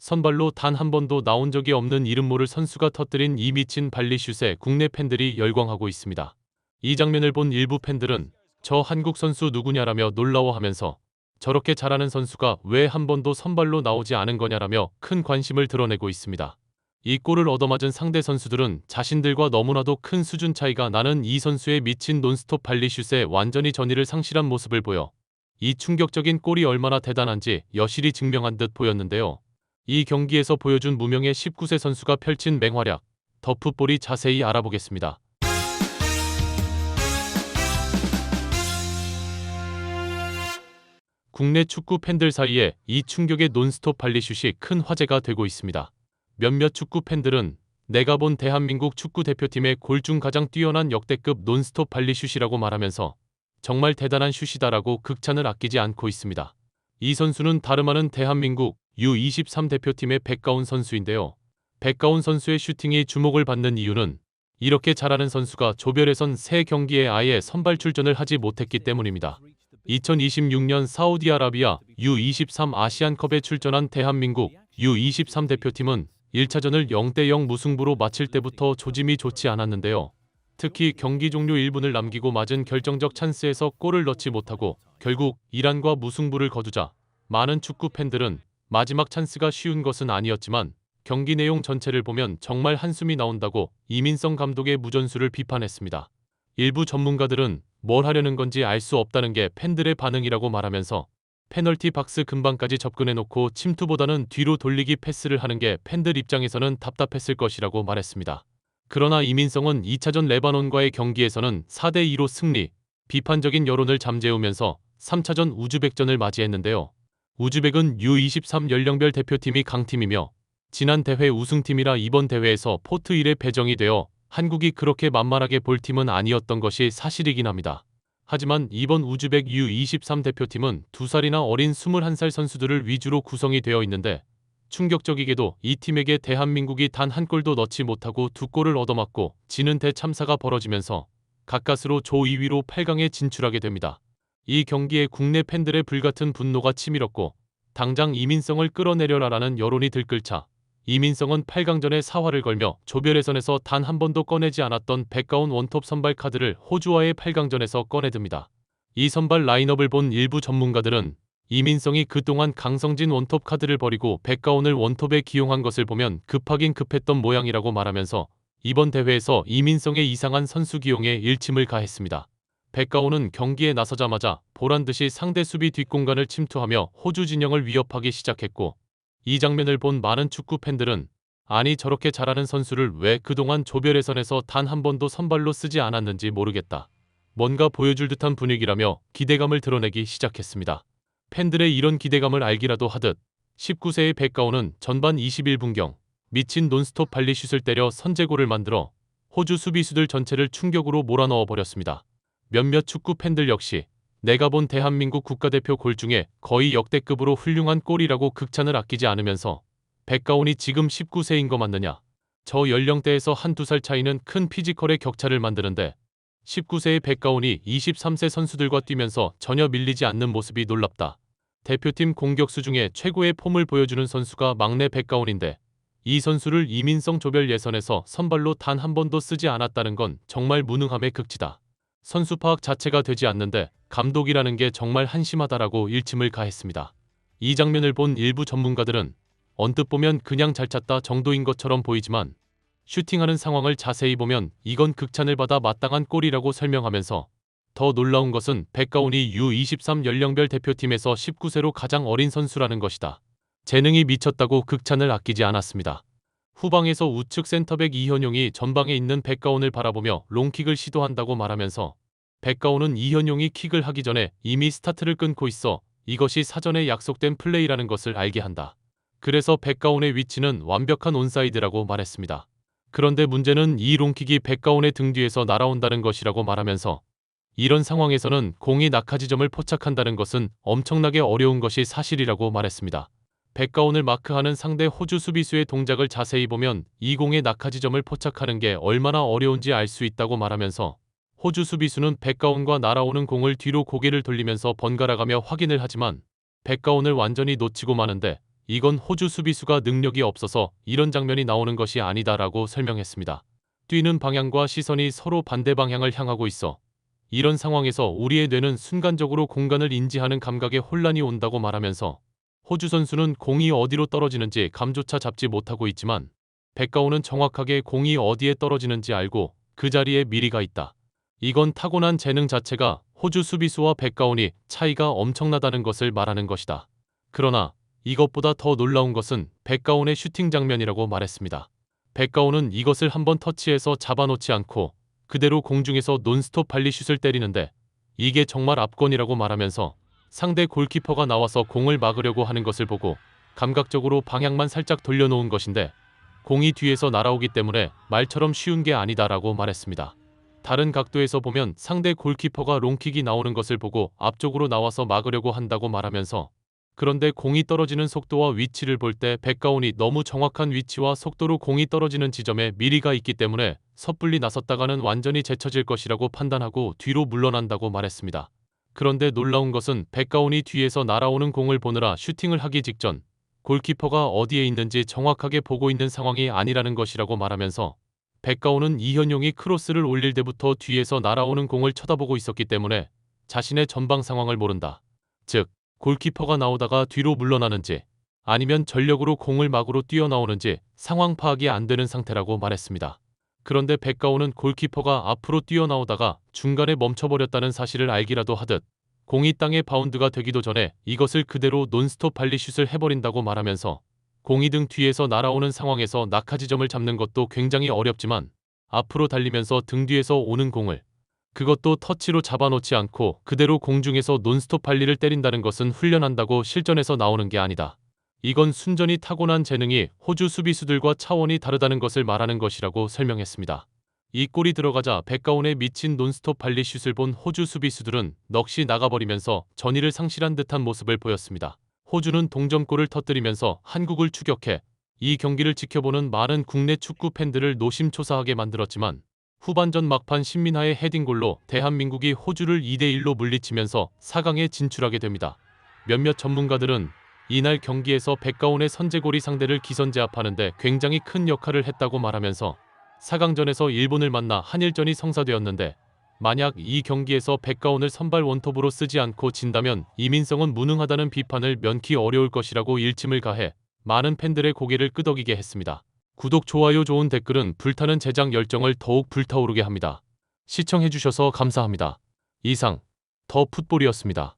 선발로 단 한 번도 나온 적이 없는 이름 모를 선수가 터뜨린 이 미친 발리슛에 국내 팬들이 열광하고 있습니다. 이 장면을 본 일부 팬들은 저 한국 선수 누구냐라며 놀라워하면서 저렇게 잘하는 선수가 왜 한 번도 선발로 나오지 않은 거냐라며 큰 관심을 드러내고 있습니다. 이 골을 얻어맞은 상대 선수들은 자신들과 너무나도 큰 수준 차이가 나는 이 선수의 미친 논스톱 발리슛에 완전히 전의를 상실한 모습을 보여 이 충격적인 골이 얼마나 대단한지 여실히 증명한 듯 보였는데요. 이 경기에서 보여준 무명의 19세 선수가 펼친 맹활약, 더 풋볼이 자세히 알아보겠습니다. 국내 축구 팬들 사이에 이 충격의 논스톱 발리슛이 큰 화제가 되고 있습니다. 몇몇 축구 팬들은 내가 본 대한민국 축구 대표팀의 골 중 가장 뛰어난 역대급 논스톱 발리슛이라고 말하면서 정말 대단한 슛이다라고 극찬을 아끼지 않고 있습니다. 이 선수는 다름 아닌 대한민국 U23 대표팀의 백가운 선수인데요. 백가운 선수의 슈팅이 주목을 받는 이유는 이렇게 잘하는 선수가 조별예선 3경기에 아예 선발 출전을 하지 못했기 때문입니다. 2026년 사우디아라비아 U23 아시안컵에 출전한 대한민국 U23 대표팀은 1차전을 0대0 무승부로 마칠 때부터 조짐이 좋지 않았는데요. 특히 경기 종료 1분을 남기고 맞은 결정적 찬스에서 골을 넣지 못하고 결국 이란과 무승부를 거두자 많은 축구 팬들은 마지막 찬스가 쉬운 것은 아니었지만 경기 내용 전체를 보면 정말 한숨이 나온다고 이민성 감독의 무전수를 비판했습니다. 일부 전문가들은 뭘 하려는 건지 알 수 없다는 게 팬들의 반응이라고 말하면서 페널티 박스 근방까지 접근해놓고 침투보다는 뒤로 돌리기 패스를 하는 게 팬들 입장에서는 답답했을 것이라고 말했습니다. 그러나 이민성은 2차전 레바논과의 경기에서는 4대2로 승리, 비판적인 여론을 잠재우면서 3차전 우즈벡전을 맞이했는데요. 우즈벡은 U23 연령별 대표팀이 강팀이며 지난 대회 우승팀이라 이번 대회에서 포트 1에 배정이 되어 한국이 그렇게 만만하게 볼 팀은 아니었던 것이 사실이긴 합니다. 하지만 이번 우즈벡 U23 대표팀은 2살이나 어린 21살 선수들을 위주로 구성이 되어 있는데 충격적이게도 이 팀에게 대한민국이 단 한 골도 넣지 못하고 2골을 얻어맞고 지는 대참사가 벌어지면서 가까스로 조 2위로 8강에 진출하게 됩니다. 이 경기에 국내 팬들의 불같은 분노가 치밀었고 당장 이민성을 끌어내려라라는 여론이 들끓자 이민성은 8강전에 사활을 걸며 조별예선에서 단 한 번도 꺼내지 않았던 백가운 원톱 선발 카드를 호주와의 8강전에서 꺼내듭니다. 이 선발 라인업을 본 일부 전문가들은 이민성이 그동안 강성진 원톱 카드를 버리고 백가운을 원톱에 기용한 것을 보면 급하긴 급했던 모양이라고 말하면서 이번 대회에서 이민성의 이상한 선수 기용에 일침을 가했습니다. 백가운은 경기에 나서자마자 보란듯이 상대 수비 뒷공간을 침투하며 호주 진영을 위협하기 시작했고 이 장면을 본 많은 축구 팬들은 아니 저렇게 잘하는 선수를 왜 그동안 조별예선에서 단 한 번도 선발로 쓰지 않았는지 모르겠다. 뭔가 보여줄 듯한 분위기라며 기대감을 드러내기 시작했습니다. 팬들의 이런 기대감을 알기라도 하듯 19세의 백가운은 전반 21분경 미친 논스톱 발리슛을 때려 선제골을 만들어 호주 수비수들 전체를 충격으로 몰아넣어 버렸습니다. 몇몇 축구 팬들 역시 내가 본 대한민국 국가대표 골 중에 거의 역대급으로 훌륭한 골이라고 극찬을 아끼지 않으면서 백가운이 지금 19세인 거 맞느냐. 저 연령대에서 한두 살 차이는 큰 피지컬의 격차를 만드는데 19세의 백가운이 23세 선수들과 뛰면서 전혀 밀리지 않는 모습이 놀랍다. 대표팀 공격수 중에 최고의 폼을 보여주는 선수가 막내 백가운인데 이 선수를 이민성 조별 예선에서 선발로 단 한 번도 쓰지 않았다는 건 정말 무능함의 극치다. 선수 파악 자체가 되지 않는데 감독이라는 게 정말 한심하다라고 일침을 가했습니다. 이 장면을 본 일부 전문가들은 언뜻 보면 그냥 잘 찼다 정도인 것처럼 보이지만 슈팅하는 상황을 자세히 보면 이건 극찬을 받아 마땅한 골이라고 설명하면서 더 놀라운 것은 백가운이 U23 연령별 대표팀에서 19세로 가장 어린 선수라는 것이다. 재능이 미쳤다고 극찬을 아끼지 않았습니다. 후방에서 우측 센터백 이현용이 전방에 있는 백가운을 바라보며 롱킥을 시도한다고 말하면서 백가운은 이현용이 킥을 하기 전에 이미 스타트를 끊고 있어 이것이 사전에 약속된 플레이라는 것을 알게 한다. 그래서 백가운의 위치는 완벽한 온사이드라고 말했습니다. 그런데 문제는 이 롱킥이 백가운의 등 뒤에서 날아온다는 것이라고 말하면서 이런 상황에서는 공이 낙하지점을 포착한다는 것은 엄청나게 어려운 것이 사실이라고 말했습니다. 백가운을 마크하는 상대 호주 수비수의 동작을 자세히 보면 이 공의 낙하지점을 포착하는 게 얼마나 어려운지 알 수 있다고 말하면서 호주 수비수는 백가운과 날아오는 공을 뒤로 고개를 돌리면서 번갈아가며 확인을 하지만 백가운을 완전히 놓치고 마는데 이건 호주 수비수가 능력이 없어서 이런 장면이 나오는 것이 아니다라고 설명했습니다. 뛰는 방향과 시선이 서로 반대 방향을 향하고 있어 이런 상황에서 우리의 뇌는 순간적으로 공간을 인지하는 감각에 혼란이 온다고 말하면서 호주 선수는 공이 어디로 떨어지는지 감조차 잡지 못하고 있지만 백가오는 정확하게 공이 어디에 떨어지는지 알고 그 자리에 미리 가 있다. 이건 타고난 재능 자체가 호주 수비수와 백가온이 차이가 엄청나다는 것을 말하는 것이다. 그러나 이것보다 더 놀라운 것은 백가온의 슈팅 장면이라고 말했습니다. 백가온은 이것을 한번 터치해서 잡아놓지 않고 그대로 공중에서 논스톱 발리슛을 때리는데 이게 정말 압권이라고 말하면서 상대 골키퍼가 나와서 공을 막으려고 하는 것을 보고 감각적으로 방향만 살짝 돌려놓은 것인데 공이 뒤에서 날아오기 때문에 말처럼 쉬운 게 아니다라고 말했습니다. 다른 각도에서 보면 상대 골키퍼가 롱킥이 나오는 것을 보고 앞쪽으로 나와서 막으려고 한다고 말하면서 그런데 공이 떨어지는 속도와 위치를 볼 때 백가온이 너무 정확한 위치와 속도로 공이 떨어지는 지점에 미리 가 있기 때문에 섣불리 나섰다가는 완전히 제쳐질 것이라고 판단하고 뒤로 물러난다고 말했습니다. 그런데 놀라운 것은 백가온이 뒤에서 날아오는 공을 보느라 슈팅을 하기 직전 골키퍼가 어디에 있는지 정확하게 보고 있는 상황이 아니라는 것이라고 말하면서 백가온은 이현용이 크로스를 올릴 때부터 뒤에서 날아오는 공을 쳐다보고 있었기 때문에 자신의 전방 상황을 모른다. 즉, 골키퍼가 나오다가 뒤로 물러나는지 아니면 전력으로 공을 막으로 뛰어나오는지 상황 파악이 안 되는 상태라고 말했습니다. 그런데 백가온은 골키퍼가 앞으로 뛰어나오다가 중간에 멈춰버렸다는 사실을 알기라도 하듯 공이 땅에 바운드가 되기도 전에 이것을 그대로 논스톱 발리슛을 해버린다고 말하면서 공이 등 뒤에서 날아오는 상황에서 낙하 지점을 잡는 것도 굉장히 어렵지만 앞으로 달리면서 등 뒤에서 오는 공을 그것도 터치로 잡아놓지 않고 그대로 공중에서 논스톱 발리를 때린다는 것은 훈련한다고 실전에서 나오는 게 아니다. 이건 순전히 타고난 재능이 호주 수비수들과 차원이 다르다는 것을 말하는 것이라고 설명했습니다. 이 골이 들어가자 백가온의 미친 논스톱 발리슛을 본 호주 수비수들은 넋이 나가버리면서 전의를 상실한 듯한 모습을 보였습니다. 호주는 동점골을 터뜨리면서 한국을 추격해 이 경기를 지켜보는 많은 국내 축구 팬들을 노심초사하게 만들었지만 후반전 막판 신민하의 헤딩골로 대한민국이 호주를 2대1로 물리치면서 4강에 진출하게 됩니다. 몇몇 전문가들은 이날 경기에서 백가온의 선제골이 상대를 기선제압하는 데 굉장히 큰 역할을 했다고 말하면서 4강전에서 일본을 만나 한일전이 성사되었는데 만약 이 경기에서 백가온을 선발 원톱으로 쓰지 않고 진다면 이민성은 무능하다는 비판을 면키 어려울 것이라고 일침을 가해 많은 팬들의 고개를 끄덕이게 했습니다. 구독, 좋아요, 좋은 댓글은 불타는 제작 열정을 더욱 불타오르게 합니다. 시청해주셔서 감사합니다. 이상 더 풋볼이었습니다.